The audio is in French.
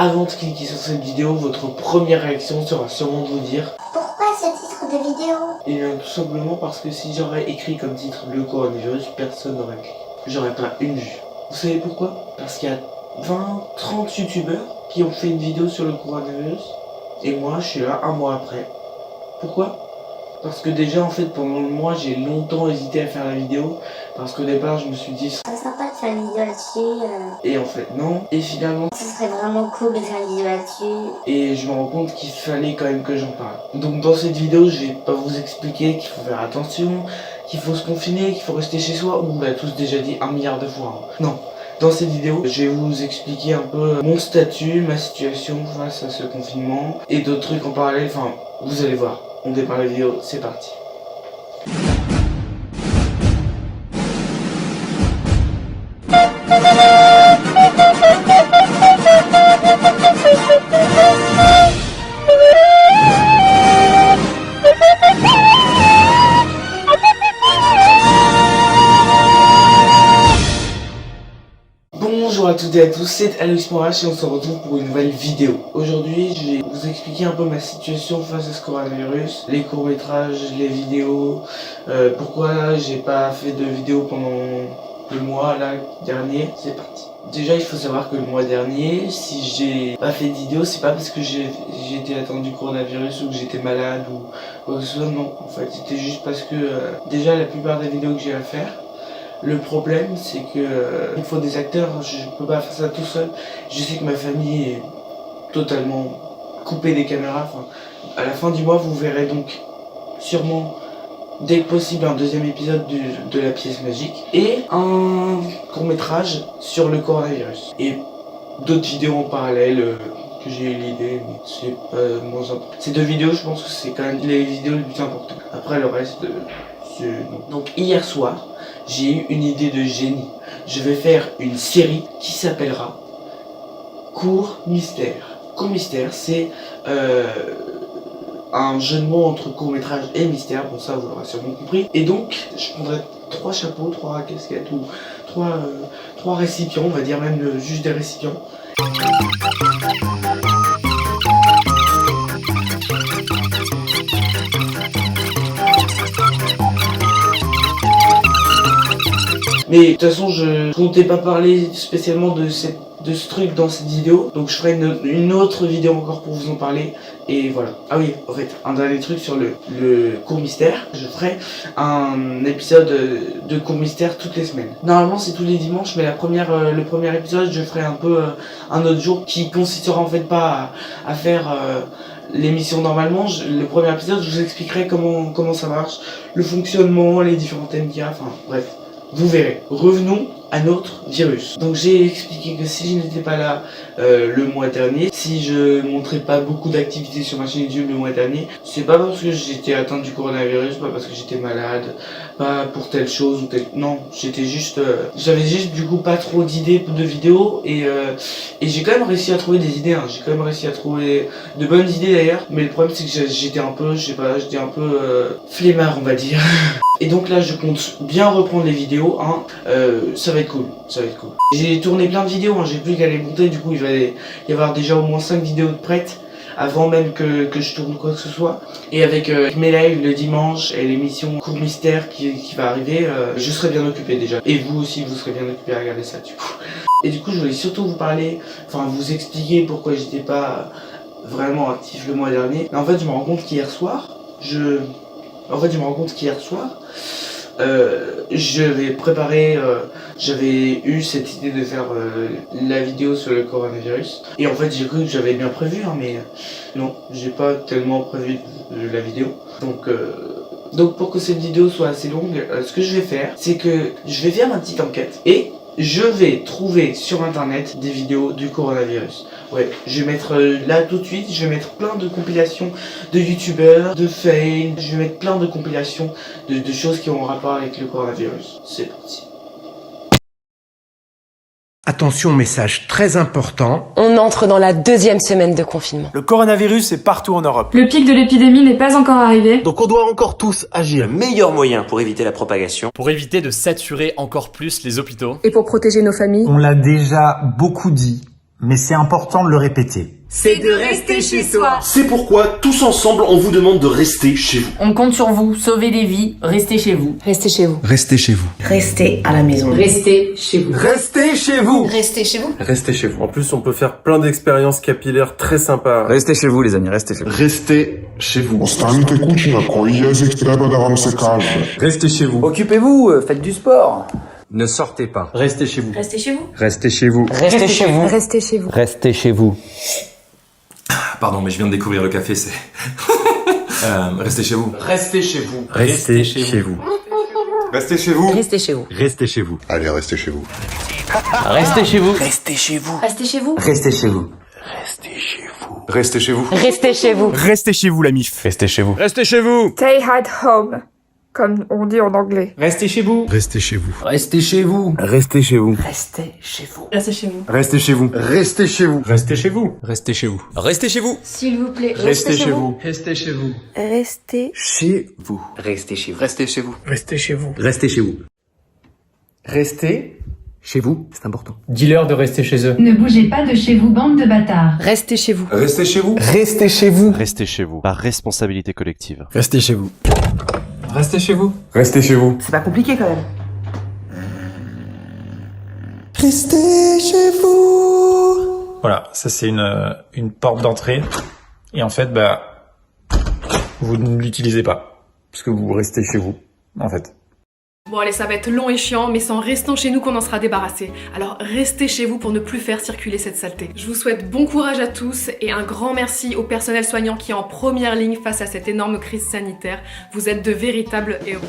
avant de cliquer sur cette vidéo, votre première réaction sera sûrement de vous dire pourquoi ce titre de vidéo? Et bien tout simplement parce que si j'aurais écrit comme titre le coronavirus, personne n'aurait cliqué. J'aurais pas une vue. Vous savez pourquoi? Parce qu'il y a 20-30 youtubeurs qui ont fait une vidéo sur le coronavirus. Et moi, je suis là un mois après. Pourquoi? Parce que déjà, en fait, pendant le mois, j'ai longtemps hésité à faire la vidéo. Parce qu'au départ, je me suis dit... C'est sympa de faire une vidéo là-dessus. Et en fait, non. Et finalement... Ce serait vraiment cool de faire une vidéo là-dessus. Et je me rends compte qu'il fallait quand même que j'en parle. Donc dans cette vidéo, je vais pas vous expliquer qu'il faut faire attention, qu'il faut se confiner, qu'il faut rester chez soi. On l'a tous déjà dit 1 milliard de fois. Hein. Non. Dans cette vidéo, je vais vous expliquer un peu mon statut, ma situation face à ce confinement et d'autres trucs en parallèle. Enfin, vous allez voir. On démarre la vidéo, c'est parti. Bonjour à toutes et à tous, c'est Aloïs Morache et on se retrouve pour une nouvelle vidéo. Aujourd'hui, je vais vous expliquer un peu ma situation face à ce coronavirus, les courts-métrages, les vidéos, pourquoi j'ai pas fait de vidéo pendant le mois là dernier. C'est parti. Déjà, il faut savoir que le mois dernier, si j'ai pas fait de vidéo, c'est pas parce que j'ai été atteint du coronavirus ou que j'étais malade ou quoi que ce soit, non. En fait, c'était juste parce que déjà la plupart des vidéos que j'ai à faire, le problème, c'est que il faut des acteurs, je peux pas faire ça tout seul. Je sais que ma famille est totalement coupée des caméras. Enfin, à la fin du mois, vous verrez donc sûrement dès que possible un deuxième épisode de la pièce magique et un court-métrage sur le coronavirus. Et d'autres vidéos en parallèle que j'ai eu l'idée, mais c'est pas moins important. Ces deux vidéos, je pense que c'est quand même les vidéos les plus importantes. Après le reste, donc hier soir, j'ai eu une idée de génie. Je vais faire une série qui s'appellera Court Mystère. Court Mystère, c'est un jeu de mots entre court-métrage et mystère. Bon, ça, vous l'aurez sûrement compris. Et donc, je prendrai 3 chapeaux, 3 casquettes ou 3 récipients, on va dire même juste des récipients. Mais de toute façon, je comptais pas parler spécialement de ce truc dans cette vidéo. Donc je ferai une autre vidéo encore pour vous en parler. Et voilà. Ah oui, en fait, un dernier truc sur le court mystère. Je ferai un épisode de court mystère toutes les semaines. Normalement, c'est tous les dimanches, mais le premier épisode, je ferai un peu un autre jour qui consistera en fait pas à faire... l'émission normalement, le premier épisode, je vous expliquerai comment ça marche, le fonctionnement, les différents thèmes qu'il y a, enfin bref. Vous verrez. Revenons à notre virus. Donc j'ai expliqué que si je n'étais pas là le mois dernier, si je montrais pas beaucoup d'activités sur ma chaîne YouTube le mois dernier, c'est pas parce que j'étais atteint du coronavirus, pas parce que j'étais malade, pas pour telle chose ou telle... Non, j'étais juste... j'avais juste du coup pas trop d'idées de vidéos et j'ai quand même réussi à trouver des idées, hein. J'ai quand même réussi à trouver de bonnes idées d'ailleurs, mais le problème c'est que j'étais un peu, je sais pas, j'étais un peu flemmard on va dire. Et donc là je compte bien reprendre les vidéos, hein. Ça va être cool, ça va être cool. J'ai tourné plein de vidéos, hein. J'ai plus qu'à les monter, du coup il va y avoir déjà au moins 5 vidéos de prêtes avant même que je tourne quoi que ce soit. Et avec mes lives le dimanche et l'émission Court Mystère qui va arriver, je serai bien occupé déjà. Et vous aussi vous serez bien occupé à regarder ça du coup. Et du coup je voulais surtout vous parler, enfin vous expliquer pourquoi j'étais pas vraiment actif le mois dernier. Mais en fait je me rends compte qu'hier soir, j'avais préparé, j'avais eu cette idée de faire la vidéo sur le coronavirus. Et en fait j'ai cru que j'avais bien prévu, hein, mais non, j'ai pas tellement prévu la vidéo. Donc pour que cette vidéo soit assez longue, ce que je vais faire, c'est que je vais faire ma petite enquête et je vais trouver sur internet des vidéos du coronavirus. Ouais, je vais mettre là tout de suite, je vais mettre plein de compilations de youtubeurs, de fails, je vais mettre plein de compilations de choses qui ont rapport avec le coronavirus. C'est parti. Attention, message très important. On entre dans la 2e semaine de confinement. Le coronavirus est partout en Europe. Le pic de l'épidémie n'est pas encore arrivé. Donc on doit encore tous agir. Le meilleur moyen pour éviter la propagation, pour éviter de saturer encore plus les hôpitaux, Et pour protéger nos familles. On l'a déjà beaucoup dit, mais c'est important de le répéter. C'est de rester chez soi. C'est pourquoi, tous ensemble, on vous demande de rester chez vous. On compte sur vous, sauvez des vies, restez chez vous. Restez chez vous. Restez chez vous. Restez à la maison. Restez chez vous. Restez chez vous. Restez chez vous. Restez chez vous. En plus, on peut faire plein d'expériences capillaires très sympas. Restez chez vous, les amis, restez chez vous. Restez chez vous. Ostanite kući na koji jezik treba da vam se kaže. Restez chez vous. Occupez-vous, faites du sport. Ne sortez pas. Restez chez vous. Restez chez vous. Restez chez vous. Restez chez vous. Restez chez vous. Restez chez vous. Pardon, mais je viens de découvrir le café, c'est... restez chez vous. Restez chez vous. Restez chez vous. Restez chez vous. Restez chez vous. Restez chez vous. Allez, restez chez vous. Restez chez vous. Restez chez vous. Restez chez vous. Restez chez vous. Restez chez vous. Restez chez vous. Restez chez vous, la MIF. Restez chez vous. Restez chez vous. Stay at home, comme on dit en anglais. Restez chez vous. Restez chez vous. Restez chez vous. Restez chez vous. Restez chez vous. Restez chez vous. Restez chez vous. Restez chez vous. Restez chez vous. Restez chez vous. Restez chez vous. S'il vous plaît, Restez chez vous. Restez chez vous. Restez. Chez vous. Restez chez vous. Restez chez vous. Restez chez vous. Restez chez vous. Restez Chez vous, c'est important. Dis-leur de rester chez eux. Ne bougez pas de chez vous, bande de bâtards. Restez chez vous. Restez chez vous. Restez chez vous. Restez chez vous, par responsabilité collective. Restez chez vous. Restez chez vous. Restez chez vous. C'est pas compliqué quand même. Restez chez vous. Voilà, ça c'est une porte d'entrée. Et en fait, vous ne l'utilisez pas. Parce que vous restez chez vous, en fait. Bon allez, ça va être long et chiant, mais c'est en restant chez nous qu'on en sera débarrassé. Alors restez chez vous pour ne plus faire circuler cette saleté. Je vous souhaite bon courage à tous et un grand merci au personnel soignant qui est en première ligne face à cette énorme crise sanitaire. Vous êtes de véritables héros.